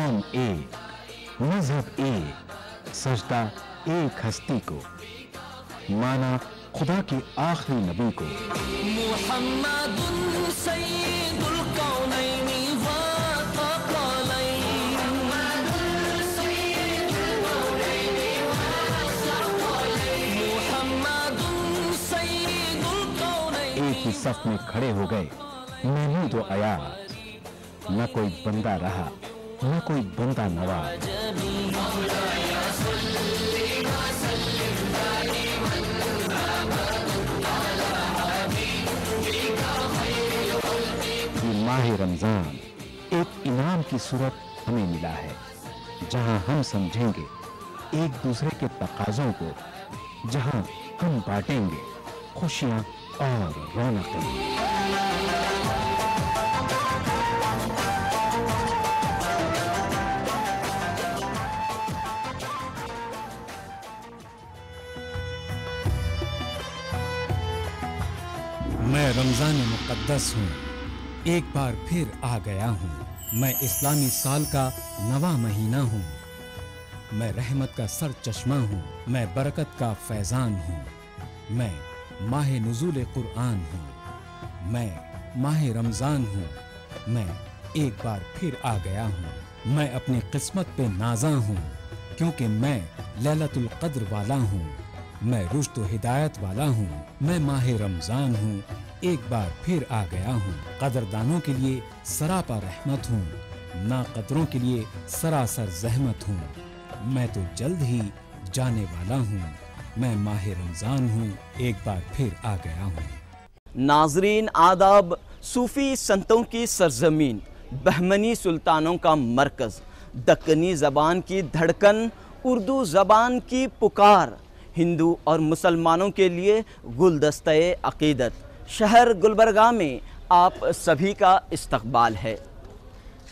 कौम एक, मजहब एक, सजदा एक हस्ती को, माना खुदा के आखिरी नबी को। मुहम्मदुन सय्यिदुल कौनैनि व थक़लैन, मुहम्मदुन सय्यिदुल कौनैनि। एक ही सफ में खड़े हो गए महमूद व अयाज, न कोई बंदा रहा न कोई बंदा नवाज। माह रमजान एक इनाम की सूरत हमें मिला है, जहां हम समझेंगे एक दूसरे के तकाज़ों को, जहां हम बांटेंगे खुशियां और रौनकें। मैं रमज़ान मुक़द्दस हूँ, एक बार फिर आ गया हूँ। मैं इस्लामी साल का नवा महीना हूँ। मैं रहमत का सर चश्मा हूँ। मैं बरकत का फैज़ान हूँ। मैं माह नुज़ूल कुरआन हूँ। मैं माह रमज़ान हूँ। मैं एक बार फिर आ गया हूँ। मैं अपनी किस्मत पे नाज़ा हूँ, क्योंकि मैं लैलतुल क़द्र वाला हूँ। मैं रुश्द व हिदायत वाला हूँ। मैं माह रमज़ान हूँ, एक बार फिर आ गया हूँ। कदरदानों के लिए सरापा रहमत हूँ, ना कदरों के लिए सरासर ज़हमत हूँ। मैं तो जल्द ही जाने वाला हूँ। मैं माह रमज़ान हूँ, एक बार फिर आ गया हूँ। नाज़रीन आदाब, सूफ़ी संतों की सरजमीन, बहमनी सुल्तानों का मरकज़, दक्कनी ज़बान की धड़कन, उर्दू ज़बान की पुकार, हिंदू और मुसलमानों के लिए गुलदस्ते अक़ीदत, शहर गुलबर्गा में आप सभी का इस्तक़बाल है।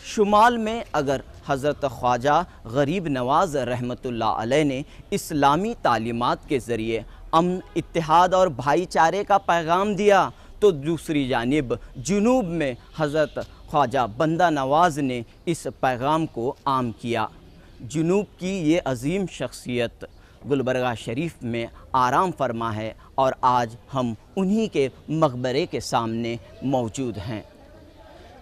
शुमाल में अगर हज़रत ख्वाजा गरीब नवाज़ रहमतुल्लाह अलैह ने इस्लामी तालीमात के ज़रिए अमन, इत्तेहाद और भाईचारे का पैगाम दिया, तो दूसरी जानिब जुनूब में हज़रत ख्वाजा बंदा नवाज़ ने इस पैगाम को आम किया। जुनूब की ये अज़ीम शख्सियत गुलबर्गा शरीफ में आराम फरमा है और आज हम उन्हीं के मकबरे के सामने मौजूद हैं।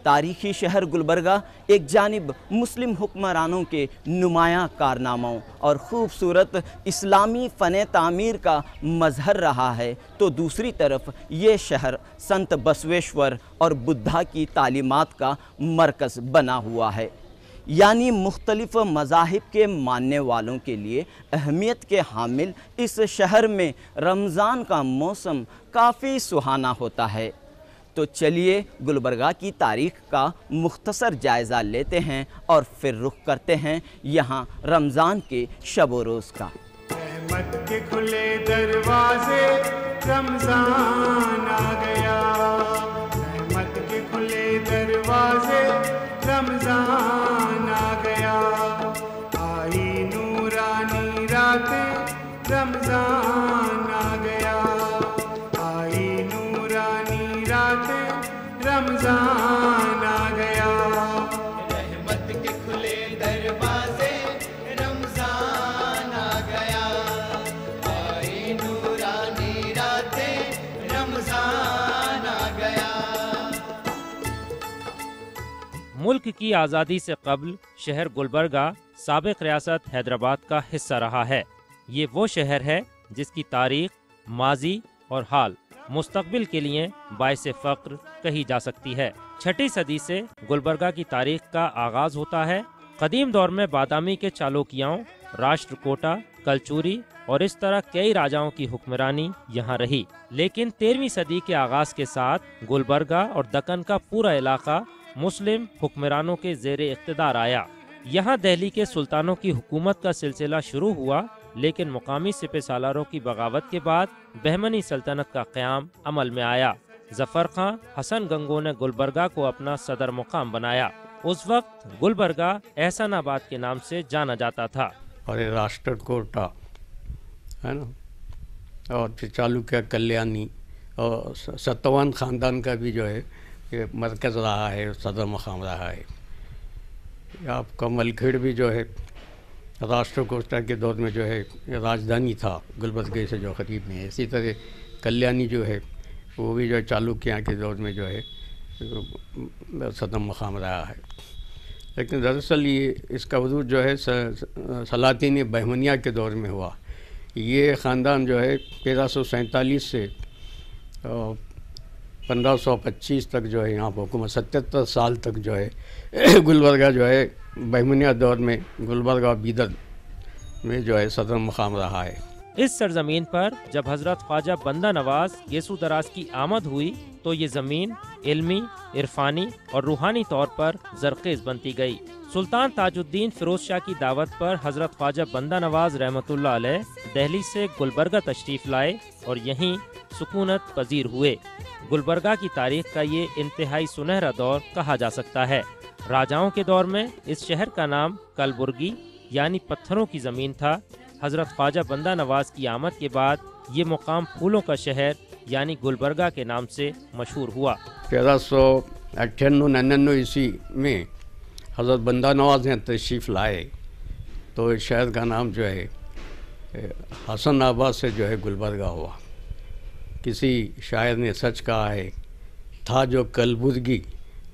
तारीख़ी शहर गुलबर्गा एक जानिब मुस्लिम हुक्मरानों के नुमायाँ कारनामों और ख़ूबसूरत इस्लामी फ़न तामीर का मज़हर रहा है, तो दूसरी तरफ ये शहर संत बसवेश्वर और बुद्धा की तालीमात का मरकज़ बना हुआ है। यानी मुख्तलिफ़ मज़ाहिब के मानने वालों के लिए अहमियत के हामिल इस शहर में रमज़ान का मौसम काफ़ी सुहाना होता है। तो चलिए गुलबर्गा की तारीख़ का मुख्तसर जायज़ा लेते हैं और फिर रुख करते हैं यहाँ रमज़ान के शब व रोज़ का। रहमत के खुले दरवाज़े, रमज़ान आ गया। रहमत के खुले दरवाज़े, रमज़ान आ गया। आई नूरानी रातें, रमज़ान आ गया। आई नूरानी रातें, रमज़ान आ गया। रहमत के खुले दरवाज़े, रमज़ान आ गया। आई नूरानी रातें, रमज़ान आ गया। मुल्क की आज़ादी से कबल शहर गुलबर्गा साबिक़ रियासत हैदराबाद का हिस्सा रहा है। ये वो शहर है जिसकी तारीख़, माजी और हाल मुस्तक़बिल के लिए बाइस फ़ख्र कही जा सकती है। 6ठी सदी से गुलबर्गा की तारीख़ का आगाज़ होता है। कदीम दौर में बादामी के चालुक्यों, राष्ट्रकूटा, कलचुरी और इस तरह कई राजाओं की हुक्मरानी यहाँ रही। लेकिन 13वीं सदी के आगाज़ के साथ गुलबर्गा और दक्कन का पूरा इलाका मुस्लिम हुक्मरानों के ज़ेरे इक़्तिदार आया। यहाँ दिल्ली के सुल्तानों की हुकूमत का सिलसिला शुरू हुआ, लेकिन मुकामी सिपह सालारों की बगावत के बाद बहमनी सल्तनत का क़याम अमल में आया। ज़फ़र खां हसन गंगो ने गुलबर्गा को अपना सदर मुकाम बनाया। उस वक्त गुलबर्गा एहसानाबाद के नाम से जाना जाता था। और ये राष्ट्रकूटा है ना, और फिर चालुक्य, कल्याणी और सतवाहन ख़ानदान का भी जो है ये मरकज़ रहा है, सदर मकाम रहा है। आपका मलखेड़ भी जो है राष्ट्रकूटता के दौर में जो है राजधानी था, गुलबर्गा से जो करीब में है। इसी तरह कल्याणी जो है वो भी जो है चालुक्य के दौर में जो है सदम मकाम रहा है। लेकिन दरअसल ये इसका वजूद जो है सलातीन बहमनिया के दौर में हुआ। ये ख़ानदान जो है 1347 से 1525 तक जो है यहाँ पर हुकूमत, 77 साल तक जो है गुलबर्गा जो है बहमनिया दौर में गुलबर्गा बीदर में जो है सदर मकाम रहा है। इस सरजमीन पर जब हजरत ख्वाजा बंदा नवाज येसु दराज की आमद हुई तो ये ज़मीन इल्मी, इरफानी और रूहानी तौर पर जरखेज़ बनती गई। सुल्तान ताजुद्दीन फिरोज शाह की दावत पर हजरत ख्वाजा बंदा नवाज रहमतुल्लाह अलैह दिल्ली से गुलबर्गा तशरीफ़ लाए और यहीं सुकूनत पजीर हुए। गुलबर्गा की तारीख का ये इंतहाई सुनहरा दौर कहा जा सकता है। राजाओं के दौर में इस शहर का नाम कलबुर्गी यानी पत्थरों की ज़मीन था। हजरत ख्वाजा बंदा नवाज की आमद के बाद ये मुकाम फूलों का शहर यानी गुलबर्गा के नाम से मशहूर हुआ। 1398-99 ईस्वी में हजरत बंदा नवाज ने तशरीफ़ लाए तो इस शहर का नाम जो है हसन आबाद से जो है गुलबर्गा हुआ। किसी शायर ने सच कहा है, था जो कलबुर्गी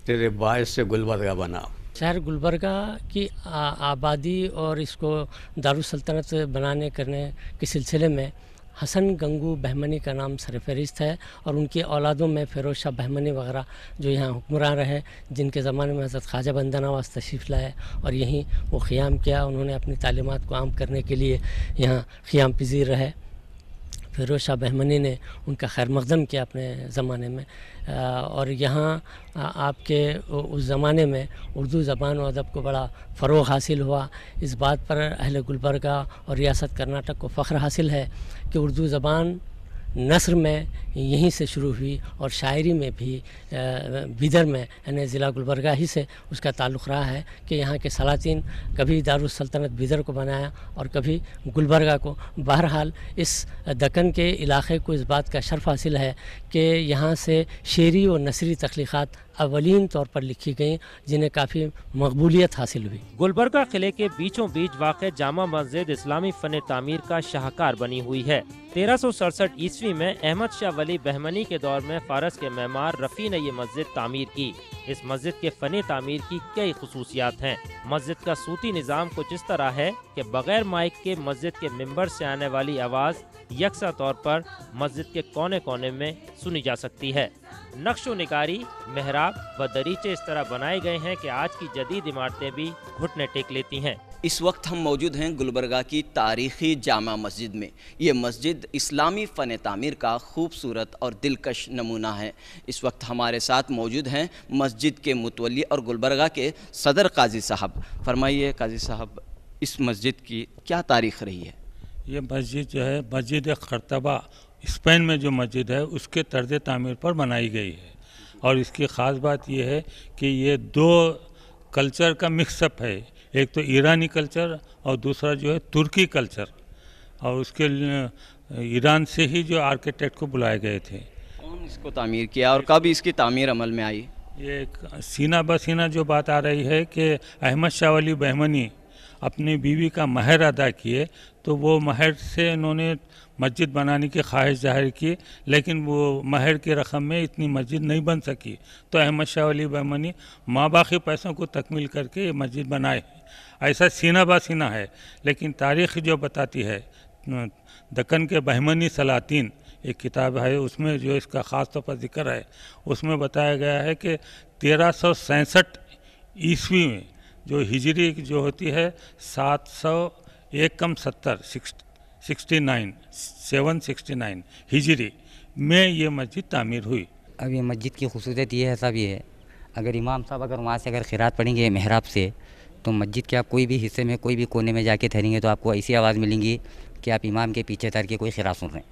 तेरे बायस से गुलबर्गा बना। शहर गुलबर्गा की आबादी और इसको दारुसल्तनत बनाने करने के सिलसिले में हसन गंगू बहमनी का नाम सरफहरिस्त है और उनकी औलादों में फ़िरोज़ शाह बहमनी वगैरह जो यहाँ हुक्मरान रहे, जिनके ज़माने में हज़रत ख्वाजा बंदा नवाज तशरीफ़ लाए और यहीं वो क़ियाम किया। उन्होंने अपनी तालीमात को आम करने के लिए यहाँ क़ियाम पज़ीर रहे। फ़िरोज़ शाह बहमनी ने उनका खैर मक़दम किया अपने ज़माने में और यहाँ आपके उस ज़माने में उर्दू ज़बान और अदब को बड़ा फ़रोग़ हासिल हुआ। इस बात पर अहले गुलबर्गा और रियासत कर्नाटक को फ़ख्र हासिल है कि उर्दू ज़बान नस्र में यहीं से शुरू हुई और शायरी में भी बीदर में यानी ज़िला गुलबर्गा ही से उसका ताल्लुक़ रहा है कि यहाँ के सलातीन कभी दारुस्सल्तनत बीदर को बनाया और कभी गुलबर्गा को। बहरहाल इस दक्कन के इलाक़े को इस बात का शर्फ हासिल है कि यहाँ से शेरी और नसरी तख्लीक़ात अवलीन तौर पर लिखी गई जिन्हें काफ़ी मकबूलियत हासिल हुई। गुलबर्गा किले के बीचों बीच वाक़े जामा मस्जिद इस्लामी फ़न तामीर का शाहकार बनी हुई है। 1367 ईस्वी में अहमद शाह वली बहमनी के दौर में फ़ारस के मेमार रफ़ी ने ये मस्जिद तामीर की। इस मस्जिद के फ़न तामीर की कई खसूसियात हैं। मस्जिद का सूती निज़ाम कुछ इस तरह है कि बग़ैर माइक के मस्जिद के मिंबर से आने वाली आवाज़ यकसा तौर पर मस्जिद के कोने कोने में सुनी जा सकती है। नक्शो निगारी, मेहराब व दरीचे इस तरह बनाए गए हैं कि आज की जदीद इमारतें भी घुटने टेक लेती हैं। इस वक्त हम मौजूद हैं गुलबर्गा की तारीख़ी जामा मस्जिद में। ये मस्जिद इस्लामी फ़न तामीर का खूबसूरत और दिलकश नमूना है। इस वक्त हमारे साथ मौजूद हैं मस्जिद के मुतवल्ली और गुलबर्गा के सदर काजी साहब। फरमाइए काजी साहब, इस मस्जिद की क्या तारीख़ रही है? ये मस्जिद जो है मस्जिद खरतबा स्पेन में जो मस्जिद है उसके तर्ज तामीर पर बनाई गई है और इसकी ख़ास बात यह है कि ये दो कल्चर का मिक्सअप है। एक तो ईरानी कल्चर और दूसरा जो है तुर्की कल्चर, और उसके ईरान से ही जो आर्किटेक्ट को बुलाए गए थे। कौन इसको तामीर किया और कब इसकी तामीर अमल में आई? ये सीना बसीना जो बात आ रही है कि अहमद शाह वली बहमनी अपनी बीवी का महर अदा किए तो वो महर से इन्होंने मस्जिद बनाने की ख्वाहिश जाहिर की, लेकिन वो महर की रकम में इतनी मस्जिद नहीं बन सकी तो अहमद शाह वली बहमनी माँ बाकी पैसों को तकमील करके ये मस्जिद बनाए। ऐसा सीना बासीना है, लेकिन तारीख़ जो बताती है, दक्कन के बहमनी सलातीन एक किताब है, उसमें जो इसका ख़ास तौर पर जिक्र है, उसमें बताया गया है कि 1367 ईस्वी में जो हिजरी जो होती है 769 हिजरी में ये मस्जिद तामीर हुई। अब ये मस्जिद की खूबसूरत ये है साहब, ये है अगर इमाम साहब अगर वहाँ से अगर खिरात पढ़ेंगे मेहराब से तो मस्जिद के आप कोई भी हिस्से में कोई भी कोने में जाके ठहरेंगे तो आपको ऐसी आवाज़ मिलेंगी कि आप इमाम के पीछे ठहर के कोई खिरात सुन रहे हैं।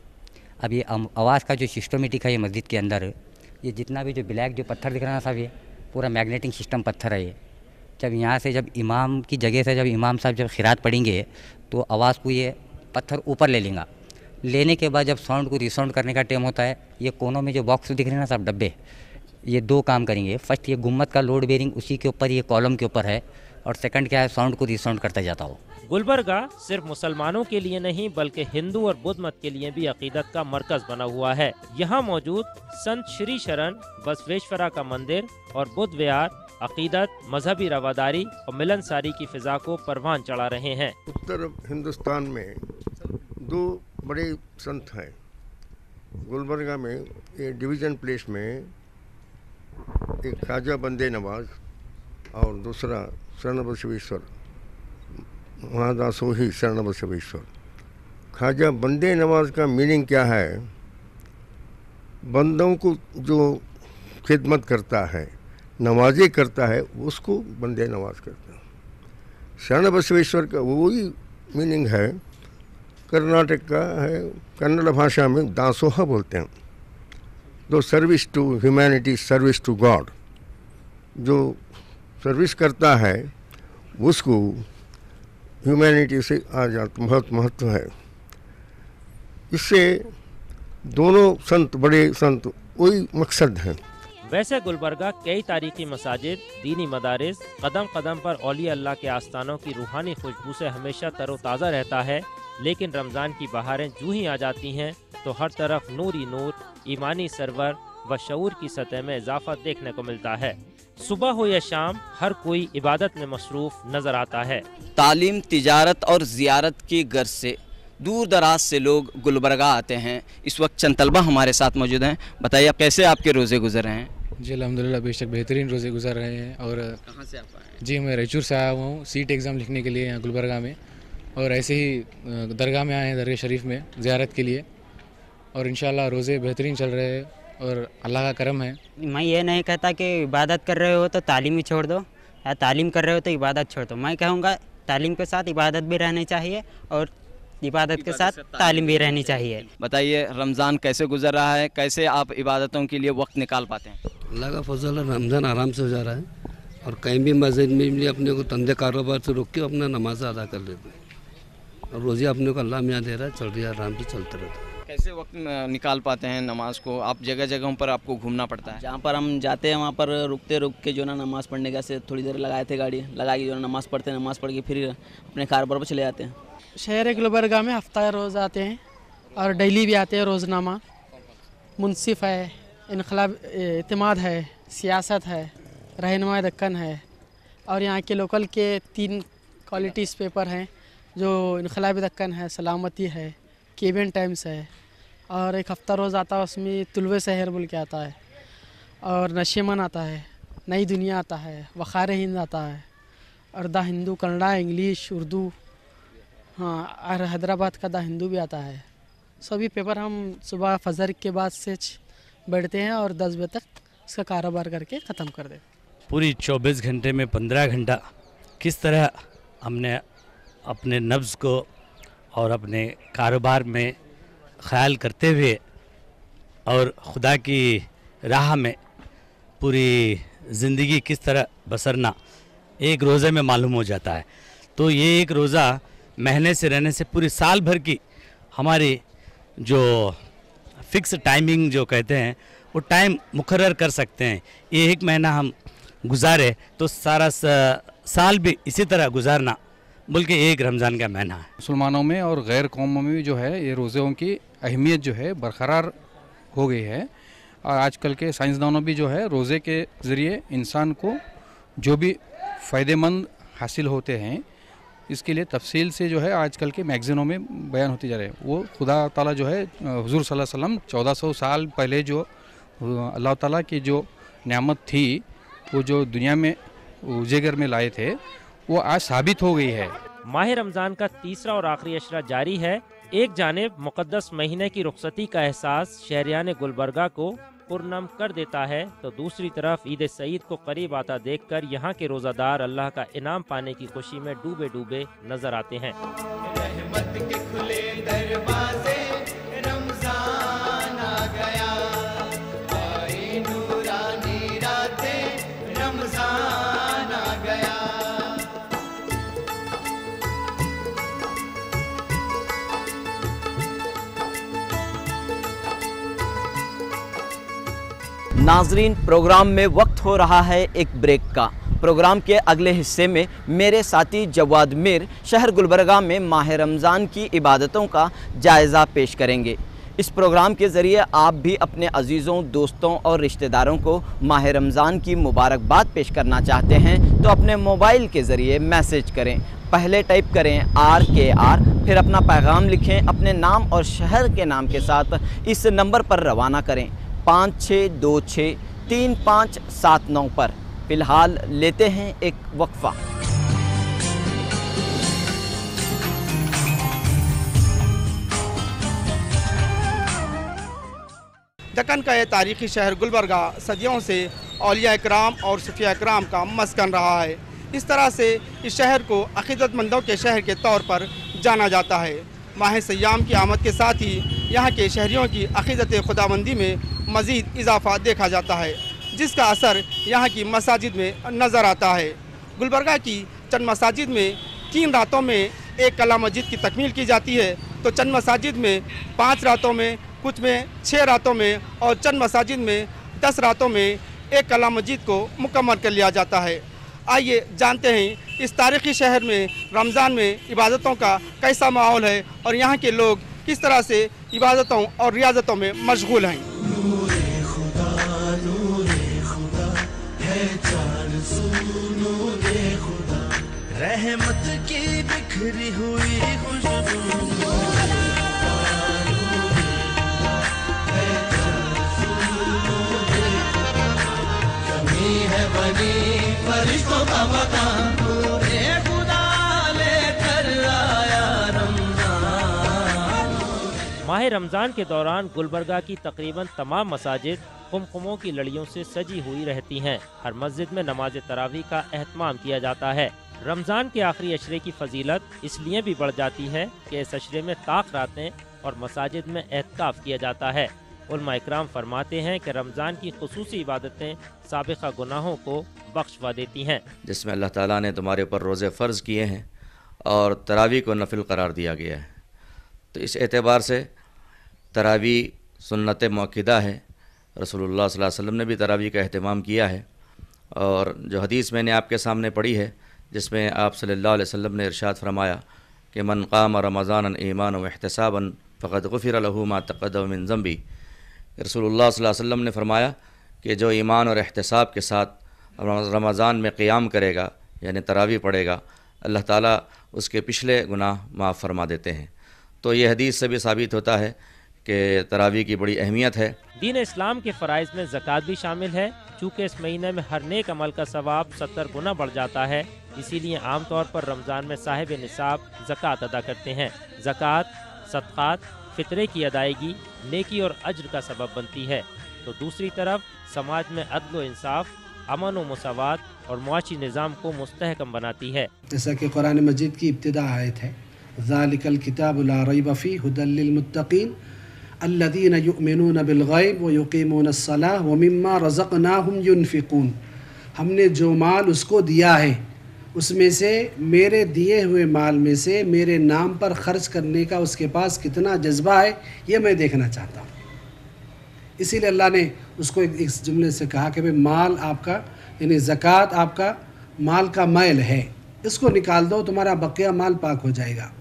अब ये आवाज़ का जो सिस्टमेटिक है ये मस्जिद के अंदर, ये जितना भी जो ब्लैक जो पत्थर दिख रहा है साहब, ये पूरा मैग्नेटिक सिस्टम पत्थर है। ये जब यहाँ से जब इमाम की जगह से जब इमाम साहब जब खिरात पढ़ेंगे तो आवाज़ को ये पत्थर ऊपर ले लेंगे। लेने के बाद जब साउंड को रिसाउंड करने का टाइम होता है, ये कोनों में जो बॉक्स दिख रहे हैं ना साहब डब्बे, ये दो काम करेंगे। फर्स्ट ये गुम्मत का लोड बेरिंग उसी के ऊपर, ये कॉलम के ऊपर है, और सेकंड क्या है, साउंड को रिसाउंड करता जाता हो। गुलबर्गा सिर्फ मुसलमानों के लिए नहीं बल्कि हिंदू और बुद्ध मत के लिए भी अकीदत का मरकज बना हुआ है। यहाँ मौजूद संत श्री शरण बसवेश्वरा का मंदिर और बुद्ध विहार अकीदत, मजहबी रवादारी और मिलनसारी की फिजा को परवान चढ़ा रहे हैं। उत्तर हिंदुस्तान में दो बड़े संत हैं। गुलबर्गा में ये डिवीज़न प्लेस में एक ख्वाजा बंदे नवाज और दूसरा शरण बसवेश्वर, महादासोही शरण बसवेश्वर। ख्वाजा बंदे नवाज का मीनिंग क्या है? बंदों को जो खिदमत करता है, नवाजी करता है, उसको बंदे नवाज करता है। शरण बसवेश्वर का वही मीनिंग है, कर्नाटक का है, कन्नड़ भाषा में दासोहा बोलते हैं। तो service to humanity, service to God, जो सर्विस करता है उसको ह्यूमैनिटी से आ जाता, बहुत महत्व है। इससे दोनों संत, बड़े संत, वही मकसद है। वैसे गुलबर्गा कई तारीखी मसाजिद, दीनी मदारिस, कदम कदम पर औलिया अल्लाह के आस्थानों की रूहानी खुशबू से हमेशा तरोताज़ा रहता है। लेकिन रमज़ान की बहारें जूं ही आ जाती हैं तो हर तरफ नूर ही नूर, ईमानी सरवर व शऊर की सतह में इजाफा देखने को मिलता है। सुबह हो या शाम हर कोई इबादत में मसरूफ नजर आता है। तालीम, तिजारत और ज़ियारत की गर्ज से दूर दराज से लोग गुलबर्गा आते हैं। इस वक्त चंद तलबा हमारे साथ मौजूद हैं। बताइए कैसे आपके रोज़े गुजर रहे हैं? जी अल्हम्दुलिल्लाह बेशक बेहतरीन रोज़े गुजर रहे हैं। और कहाँ से आप आए? जी मैं रायचूर से आया हुआ हूँ सीट एग्ज़ाम लिखने के लिए यहाँ गुलबर्गा में, और ऐसे ही दरगाह में आए हैं, दरगाह शरीफ में ज़ियारत के लिए। और इंशाल्लाह रोज़े बेहतरीन चल रहे हैं और अल्लाह का करम है। मैं ये नहीं कहता कि इबादत कर रहे हो तो तालीम ही छोड़ दो, या तालीम कर रहे हो तो इबादत छोड़ दो। मैं कहूँगा तालीम के साथ इबादत भी रहनी चाहिए और इबादत के साथ तालीम भी रहनी चाहिए। बताइए रमज़ान कैसे गुजर रहा है, कैसे आप इबादतों के लिए वक्त निकाल पाते हैं? अल्लाह का फजल है, रमज़ान आराम से हो जा रहा है और कहीं भी मस्जिद में भी अपने को धंधे कारोबार से रोक के अपना नमाज अदा कर लेते हैं और रोज़ी अपने को अल्लाह मियाँ दे रहा है, चल रही है, आराम से चलते रहता है। कैसे वक्त निकाल पाते हैं नमाज को? आप जगह जगहों पर आपको घूमना पड़ता है। जहाँ पर हम जाते हैं वहाँ पर रुक के जो ना नमाज पढ़ने का से थोड़ी देर लगाए थे, गाड़ी लगा के जो ना नमाज पढ़ते हैं, नमाज पढ़ के फिर अपने कारोबार पर चले जाते हैं। शहर गुलबर्गा में हफ्ता रोज़ आते हैं और डेली भी आते हैं। रोज़नामा, मुनसिफ है, इनकलाब इत्तेमाद है, सियासत है, रहनुमा दक्कन है, और यहाँ के लोकल के 3 क्वालिटीज़ पेपर हैं जो इनकलाब दक्कन है, सलामती है, केबिन टाइम्स है, और एक हफ्ता रोज़ आता है उसमें तुलवे शहर बोल के आता है, और नशेमन आता है, नई दुनिया आता है, वखार हिंद आता है, और द हिंदू कन्नड़ा, इंग्लिश, उर्दू, हाँ, और हैदराबाद का द हिंदू भी आता है। सभी पेपर हम सुबह फजर के बाद से बैठते हैं और 10 बजे तक इसका कारोबार करके ख़त्म कर देते। पूरी 24 घंटे में 15 घंटा किस तरह हमने अपने नफ्स को और अपने कारोबार में ख्याल करते हुए और खुदा की राह में पूरी ज़िंदगी किस तरह बसरना एक रोज़े में मालूम हो जाता है। तो ये एक रोज़ा महीने से रहने से पूरी साल भर की हमारी जो फिक्स टाइमिंग जो कहते हैं वो टाइम मुकर्रर कर सकते हैं। ये एक महीना हम गुजारे तो सारा साल भी इसी तरह गुजारना बल्कि एक रमज़ान का महीना है। मुसलमानों में और गैर कौमों में भी जो है ये रोज़ों की अहमियत जो है बरकरार हो गई है। और आजकल के साइंसदानों भी जो है रोज़े के ज़रिए इंसान को जो भी फ़ायदेमंद हासिल होते हैं इसके लिए तफसील से जो है आजकल के मैगज़ीनों में बयान होती जा रहे हैं। वो खुदा ताला जो है हुज़ूर सल्लल्लाहु अलैहि वसल्लम 1400 साल पहले जो अल्लाह ताला की जो नेमत थी वो जो दुनिया में उजागर में लाए थे वो आज साबित हो गई है। माह रमज़ान का तीसरा और आखिरी अशरा जारी है। एक जानिब मुक़द्दस महीने की रुखसती का एहसास शहरियान गुलबर्गा को पुरनम कर देता है तो दूसरी तरफ ईद सईद को करीब आता देखकर यहाँ के रोज़ादार अल्लाह का इनाम पाने की खुशी में डूबे डूबे नजर आते हैं। रहमत के खुले दरवाजे रमज़ान आ गया, आए नूरानी रातें रमज़ान आ गया। नाजरीन, प्रोग्राम में वक्त हो रहा है एक ब्रेक का। प्रोग्राम के अगले हिस्से में मेरे साथी जवाद मीर शहर गुलबर्गा में माह रमज़ान की इबादतों का जायज़ा पेश करेंगे। इस प्रोग्राम के ज़रिए आप भी अपने अजीज़ों, दोस्तों और रिश्तेदारों को माह रमज़ान की मुबारकबाद पेश करना चाहते हैं तो अपने मोबाइल के ज़रिए मैसेज करें। पहले टाइप करें RKR, फिर अपना पैगाम लिखें, अपने नाम और शहर के नाम के साथ इस नंबर पर रवाना करें 56263579 पर। फ़िलहाल लेते हैं एक वक्फ़ा। दक्कन का यह तारीख़ी शहर गुलबर्गा सदियों से औलिया इकराम और सूफिया इकराम का मस्कन रहा है। इस तरह से इस शहर को अक़ीदतमंदों के शहर के तौर पर जाना जाता है। माह सयाम की आमद के साथ ही यहाँ के शहरियों की अक़ीदत खुदाबंदी में मज़ीद इजाफ़ा देखा जाता है, जिसका असर यहाँ की मसाजिद में नज़र आता है। गुलबर्गा की चंद मसाजिद में 3 रातों में एक कला मस्जिद की तकमील की जाती है, तो चंद मसाजिद में 5 रातों में, कुछ में 6 रातों में और चंद मसाजिद में 10 रातों में एक कला मस्जिद को मुकम्मल कर लिया जाता है। आइए जानते हैं इस तारीख़ी शहर में रमज़ान में इबादतों का कैसा माहौल है और यहाँ के लोग किस तरह से इबादतों और रियाजतों में मशगूल हैं। रहमत की बिखरी हुई खुशबू, कमी है बनी फरिश्तों का मकान, पूरे खुदा लेकर आया रमज़ान। माह रमज़ान के दौरान गुलबर्गा की तकरीबन तमाम मसाजिद खुमखुमों की लड़ियों से सजी हुई रहती हैं। हर मस्जिद में नमाज तरावी का एहतमाम किया जाता है। रमज़ान के आखिरी अशरे की फजीलत इसलिए भी बढ़ जाती है कि इस अशरे में ताक रातें और मसाजिद में एहतिकाफ किया जाता है। उलमा इकराम फरमाते हैं कि रमज़ान की खुसूसी इबादतें साबिक़ा गुनाहों को बख्शवा देती हैं। जिसमें अल्लाह ताला ने तुम्हारे ऊपर रोज़े फ़र्ज़ किए हैं और तरावी को नफिल करार दिया गया है, तो इस एतबार से तरावी सुन्नत मौक़िदा है। रसूलुल्लाह सल्लल्लाहु अलैहि वसल्लम ने भी तरावी का अहतमाम किया है, और जो हदीस मैंने आपके सामने पढ़ी है जिसमें आप सल्लल्लाहु अलैहि वसल्लम ने इरशाद फरमाया कि मन क़ाम रमज़ान ईमान व इहतिसाबन फ़क़द ग़ुफ़िर लहू मा तक़द्दम मिन ज़ंबी। रसूलुल्लाह सल्लल्लाहु अलैहि वसल्लम ने फरमाया कि जो ईमान और एहतिसाब के साथ रमज़ान में क़ियाम करेगा यानी तरावी पढ़ेगा, अल्लाह ताला उसके पिछले गुनाह माफ़ फरमा देते हैं। तो ये हदीस से भी साबित होता है कि तरावी की बड़ी अहमियत है। दीन इस्लाम के फ़राइज़ में ज़कात भी शामिल है। चूँकि इस महीने में हर नेक अमल का सवाब 70 गुना बढ़ जाता है, इसीलिए आम तौर पर रमज़ान में साहिब निसाब ज़कात अदा करते हैं। ज़कात, सदक़ात, फ़ितरे की अदायगी नेकी और अज्र का सबब बनती है, तो दूसरी तरफ समाज में अदल व इंसाफ, अमन व मुसावात और मुआशी निज़ाम को मुस्तहकम बनाती है। जैसा कि कुरान मजीद की इब्तिदा आयत है, ज़ालिकल किताबु ला रैब फ़ीहि हुदल लिल मुत्तक़ीन अल्लज़ीना युमिनूना बिल गैब व युक़ीमूनस्सलाह व मिम्मा रज़क़नाहुम युनफ़िक़ून। हमने जो माल उसको दिया है उसमें से, मेरे दिए हुए माल में से मेरे नाम पर ख़र्च करने का उसके पास कितना जज्बा है, ये मैं देखना चाहता हूँ। इसीलिए अल्लाह ने उसको इस जुमले से कहा कि भाई माल आपका यानी ज़कात आपका माल का मैल है, इसको निकाल दो, तुम्हारा बकिया माल पाक हो जाएगा।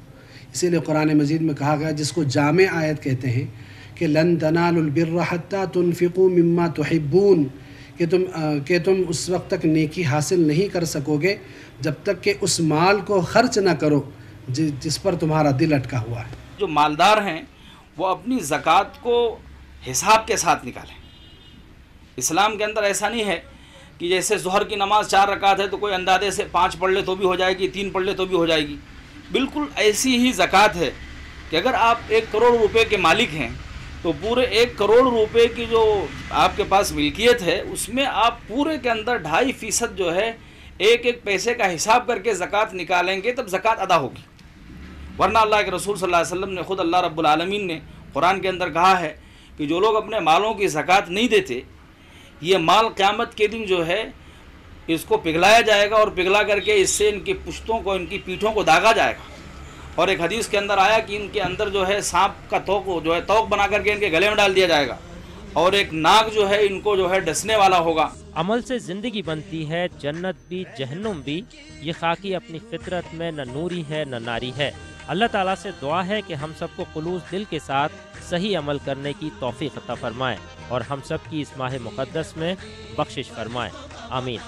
इसीलिए कुरान मजीद में कहा गया, जिसको जामे आयत कहते हैं कि लन तनालुल बिर्रा हत्ता तुनफ़िक़ू मिम्मा तुहिब्बून, कि तुम उस वक्त तक नेकी हासिल नहीं कर सकोगे जब तक कि उस माल को खर्च ना करो जिस पर तुम्हारा दिल अटका हुआ है। जो मालदार हैं वो अपनी ज़कात को हिसाब के साथ निकालें। इस्लाम के अंदर ऐसा नहीं है कि जैसे ज़ोहर की नमाज़ 4 रकात है तो कोई अंदाजे से 5 पढ़ ले तो भी हो जाएगी, 3 पढ़ ले तो भी हो जाएगी। बिल्कुल ऐसी ही ज़कात है कि अगर आप 1 करोड़ रुपए के मालिक हैं तो पूरे 1 करोड़ रुपए की जो आपके पास मिल्कियत है उसमें आप पूरे के अंदर 2.5% जो है एक एक पैसे का हिसाब करके ज़कात निकालेंगे, तब ज़कात अदा होगी। वरना अल्लाह के रसूल सल्लल्लाहु अलैहि वसल्लम ने ख़ुद अल्लाह रब्बुल आलमीन ने कुरान के अंदर कहा है कि जो लोग अपने मालों की ज़कात नहीं देते, ये माल क़यामत के दिन जो है इसको पिघलाया जाएगा और पिघला करके इससे इनकी पुश्तों को, इनकी पीठों को दागा जाएगा। और एक हदीस के अंदर आया कि इनके अंदर जो है सांप का तोक जो है तोक बना करके इनके गले में डाल दिया जाएगा और एक नाग जो है इनको जो है डसने वाला होगा। अमल से जिंदगी बनती है, जन्नत भी जहन्नुम भी। ये खाकी अपनी फितरत में न नूरी है न नारी है। अल्लाह ताला से दुआ है कि हम सबको खुलूस दिल के साथ सही अमल करने की तौफीक अता फरमाए और हम सब की इस माह मुक़द्दस में बख्शिश फरमाए। आमीन।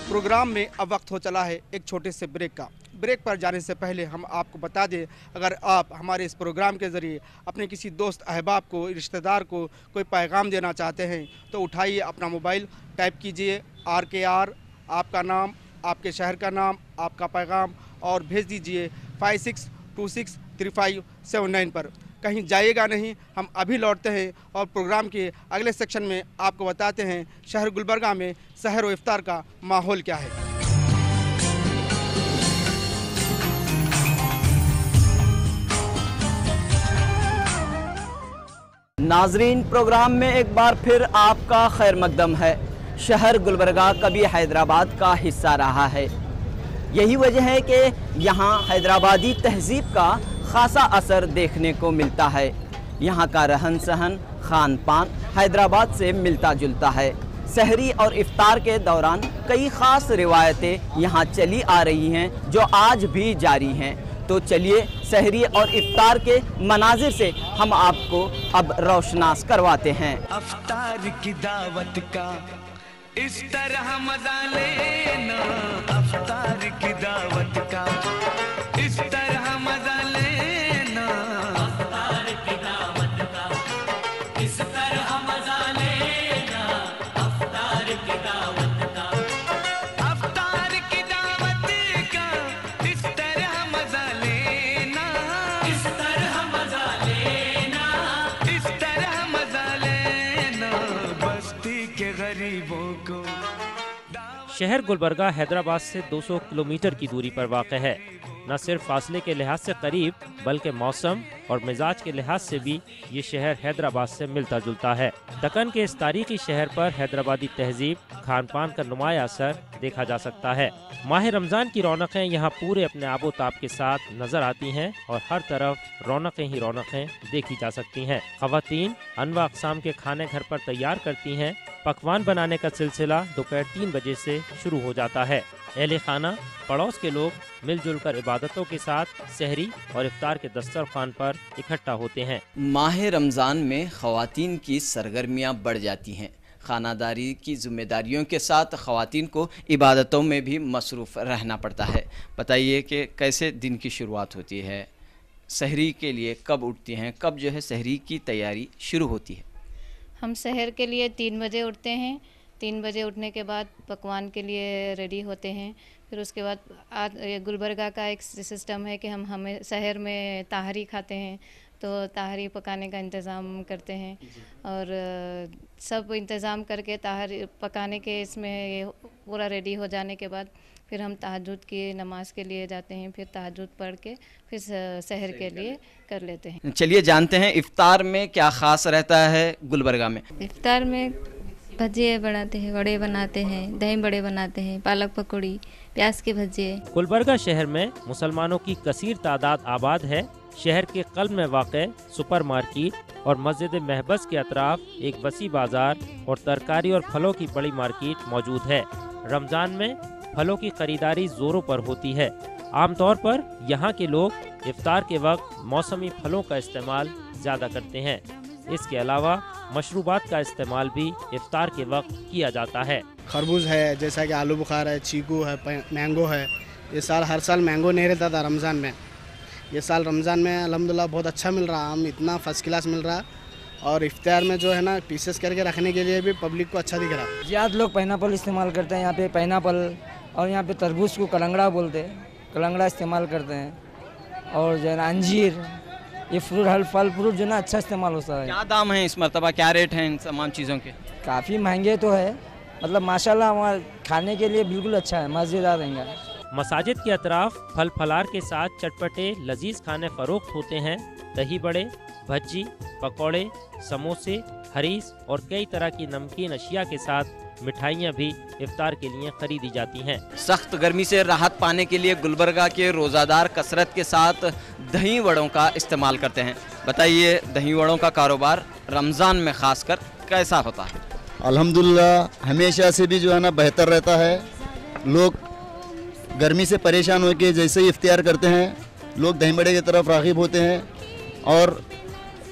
प्रोग्राम में अब वक्त हो चला है एक छोटे से ब्रेक का। ब्रेक पर जाने से पहले हम आपको बता दें, अगर आप हमारे इस प्रोग्राम के ज़रिए अपने किसी दोस्त अहबाब को, रिश्तेदार को कोई पैगाम देना चाहते हैं तो उठाइए अपना मोबाइल, टाइप कीजिए RKR, आपका नाम, आपके शहर का नाम, आपका पैगाम और भेज दीजिए 56263579 पर। कहीं जाइएगा नहीं, हम अभी लौटते हैं और प्रोग्राम के अगले सेक्शन में आपको बताते हैं शहर गुलबर्गा में सहर व इफ्तार का माहौल क्या है। नाजरीन, प्रोग्राम में एक बार फिर आपका खैर मकदम है। शहर गुलबर्गा कभी हैदराबाद का हिस्सा रहा है। यही वजह है कि यहाँ हैदराबादी तहजीब का खासा असर देखने को मिलता है। यहाँ का रहन सहन, खान पान हैदराबाद से मिलता जुलता है। सहरी और इफ्तार के दौरान कई ख़ास रिवायतें यहाँ चली आ रही हैं जो आज भी जारी हैं। तो चलिए सहरी और इफ्तार के मनाजिर से हम आपको अब रोशनास करवाते हैं। अफ्तार की दावत का इस तरह मजा लेना, अफ्तार की दावत का इस तरह मजा लेना, अफ्तार की दावत का इस तरह मजा लेना, अफ्तार की दावत का, अफ्तार की दावत का इस तरह मजा लेना, इस तरह मजा लेना, इस तरह मजा लेना, बस्ती के गरीबों को। शहर गुलबर्गा हैदराबाद से 200 किलोमीटर की दूरी पर वाक़ है। न सिर्फ फासले के लिहाज से करीब बल्कि मौसम और मिजाज के लिहाज से भी ये शहर हैदराबाद से मिलता जुलता है। दक्कन के इस तारीखी शहर पर हैदराबादी तहजीब, खान पान का नुमाया असर देखा जा सकता है। माह रमज़ान की रौनकें यहाँ पूरे अपने आबो ताब के साथ नजर आती हैं और हर तरफ रौनकें ही रौनकें देखी जा सकती हैं। ख़वातीन अनवा अक़साम के खाने घर पर तैयार करती हैं। पकवान बनाने का सिलसिला दोपहर 3 बजे से शुरू हो जाता है। अहले खाना, पड़ोस के लोग मिलजुल कर इबादतों के साथ सहरी और इफ्तार के दस्तरखान पर इकट्ठा होते हैं। माह रमज़ान में ख़वातीन की सरगर्मियाँ बढ़ जाती हैं। खानादारी की जिम्मेदारियों के साथ ख़वातीन को इबादतों में भी मसरूफ़ रहना पड़ता है। बताइए कि कैसे दिन की शुरुआत होती है, सहरी के लिए कब उठती हैं, कब जो है सहरी की तैयारी शुरू होती है? हम सहर के लिए 3 बजे उठते हैं। 3 बजे उठने के बाद पकवान के लिए रेडी होते हैं। फिर उसके बाद आज गुलबर्गा का एक सिस्टम है कि हमें शहर में ताहरी खाते हैं, तो ताहरी पकाने का इंतज़ाम करते हैं और सब इंतज़ाम करके ताहरी पकाने के इसमें पूरा रेडी हो जाने के बाद फिर हम तहज्जुद की नमाज़ के लिए जाते हैं। फिर तहज्जुद पढ़ के फिर सहर के लिए कर लेते हैं। चलिए जानते हैं इफ्तार में क्या ख़ास रहता है गुलबर्गा में। इफ्तार में भजिए बनाते हैं, वड़े बनाते हैं, दही बड़े बनाते हैं, पालक पकौड़ी, प्याज के भजिए। गुलबर्गा शहर में मुसलमानों की कसीर तादाद आबाद है। शहर के क़ल्ब में वाक़े सुपर मार्केट और मस्जिद महबस के अतराफ एक वसी बाजार और तरकारी और फलों की बड़ी मार्केट मौजूद है। रमज़ान में फलों की खरीदारी जोरों पर होती है। आमतौर पर यहाँ के लोग इफ्तार के वक्त मौसमी फलों का इस्तेमाल ज़्यादा करते हैं। इसके अलावा मशरूबात का इस्तेमाल भी इफ्तार के वक्त किया जाता है। खरबूज है, जैसा कि आलू बुखार है, चीकू है, मैंगो है। ये साल हर साल मैंगो नहीं रहता था रमज़ान में। ये साल रमज़ान में अल्हम्दुलिल्लाह बहुत अच्छा मिल रहा, आम इतना फर्स्ट क्लास मिल रहा और इफ्तार में जो है ना पीसेस करके रखने के लिए भी पब्लिक को अच्छा दिख रहा। ज़्यादा लोग पाइनएप्पल इस्तेमाल करते हैं यहाँ पे, पाइनएप्पल, और यहाँ पे तरबूज को कलंगड़ा बोलते हैं, कलंगड़ा इस्तेमाल करते हैं। और जो है ना अंजीर, ये फ्रूट, हर फल फ्रूट जो ना अच्छा इस्तेमाल होता है। क्या दाम है इस मरतबा, क्या रेट है इन तमाम चीज़ों के? काफ़ी महंगे तो है, मतलब माशाल्लाह वहाँ खाने के लिए बिल्कुल अच्छा है, मज़ेदार रहेंगे। मसाजिद के अतराफ फल फलार के साथ चटपटे लजीज खाने फरोख्त होते हैं। दही बड़े, भज्जी, पकौड़े, समोसे, हरीस और कई तरह की नमकीन अशिया के साथ मिठाइयाँ भी इफ्तार के लिए खरीदी जाती हैं। सख्त गर्मी से राहत पाने के लिए गुलबर्गा के रोज़ादार कसरत के साथ दही वड़ों का इस्तेमाल करते हैं। बताइए, दही वड़ों का कारोबार रमज़ान में ख़ासकर कैसा होता है? अल्हम्दुलिल्लाह हमेशा से भी जो है ना बेहतर रहता है। लोग गर्मी से परेशान होकर जैसे ही इफ्तियार करते हैं, लोग दही बड़े की तरफ राग़िब होते हैं और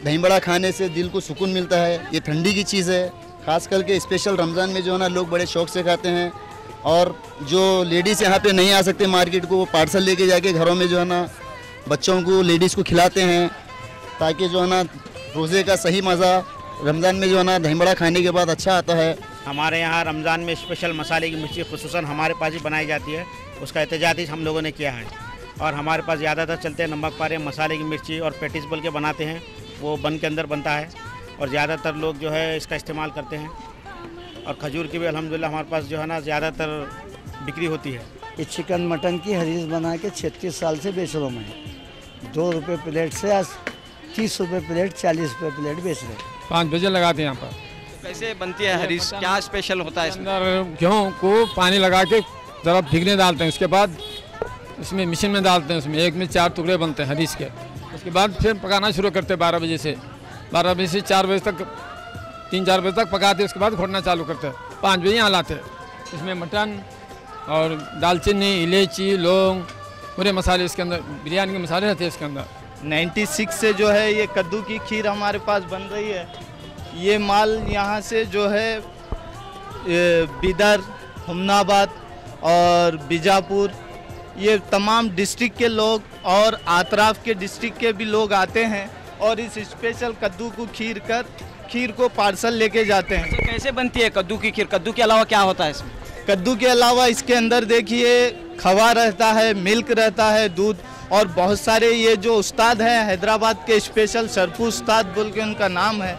दही बड़ा खाने से दिल को सुकून मिलता है। ये ठंडी की चीज़ है, ख़ास करके स्पेशल रमज़ान में जो है ना लोग बड़े शौक़ से खाते हैं। और जो लेडीज़ यहाँ पे नहीं आ सकते मार्केट को, वो पार्सल लेके जाके घरों में जो है ना बच्चों को, लेडीज़ को खिलाते हैं, ताकि जो है ना रोज़े का सही मज़ा रमज़ान में जो है ना दही बड़ा खाने के बाद अच्छा आता है। हमारे यहाँ रमज़ान में स्पेशल मसाले की मिर्ची खुसूसन हमारे पास ही बनाई जाती है, उसका एहतजाज हम लोगों ने किया है। और हमारे पास ज़्यादातर चलते हैं नमक पारे, मसाले की मिर्ची और पेटिस बोल के बनाते हैं, वो बन के अंदर बनता है और ज़्यादातर लोग जो है इसका इस्तेमाल करते हैं। और खजूर की भी अल्हम्दुलिल्लाह हमारे पास जो है ना ज़्यादातर बिक्री होती है। ये चिकन मटन की हरीस बना के 36 साल से बेच रहा हूँ मैं। 2 रुपये प्लेट से आज 30 रुपये प्लेट, 40 रुपये प्लेट बेच रहे हैं। 5 बजे लगाते हैं यहाँ पर। कैसे बनती है हरीस? क्या स्पेशल होता है इसमें? अंदर गेहूँ को पानी लगा के ज़रा भीगने डालते हैं, उसके बाद उसमें मशीन में डालते हैं, उसमें एक में 4 टुकड़े बनते हैं हरीस के। उसके बाद फिर पकाना शुरू करते हैं 12 बजे से। 12 बजे से 4 बजे तक, 3-4 बजे तक पकाते, उसके बाद घोटना चालू करते हैं। 5 बजे यहाँ लाते हैं। इसमें मटन और दालचीनी, इलायची, लौंग, पूरे मसाले इसके अंदर, बिरयानी के मसाले रहते हैं इसके अंदर। 96 से जो है ये कद्दू की खीर हमारे पास बन रही है। ये माल यहाँ से जो है बिदर, हुमनाबाद और बीजापुर, ये तमाम डिस्ट्रिक्ट के लोग और आतराफ के डिस्ट्रिक्ट के भी लोग आते हैं और इस स्पेशल कद्दू को खीर को पार्सल लेके जाते हैं। तो कैसे बनती है कद्दू की खीर? कद्दू के अलावा क्या होता है इसमें? कद्दू के अलावा इसके अंदर देखिए खवा रहता है, मिल्क रहता है, दूध और बहुत सारे ये जो उस्ताद हैं हैदराबाद के स्पेशल शरफू उस्ताद बोल के उनका नाम है,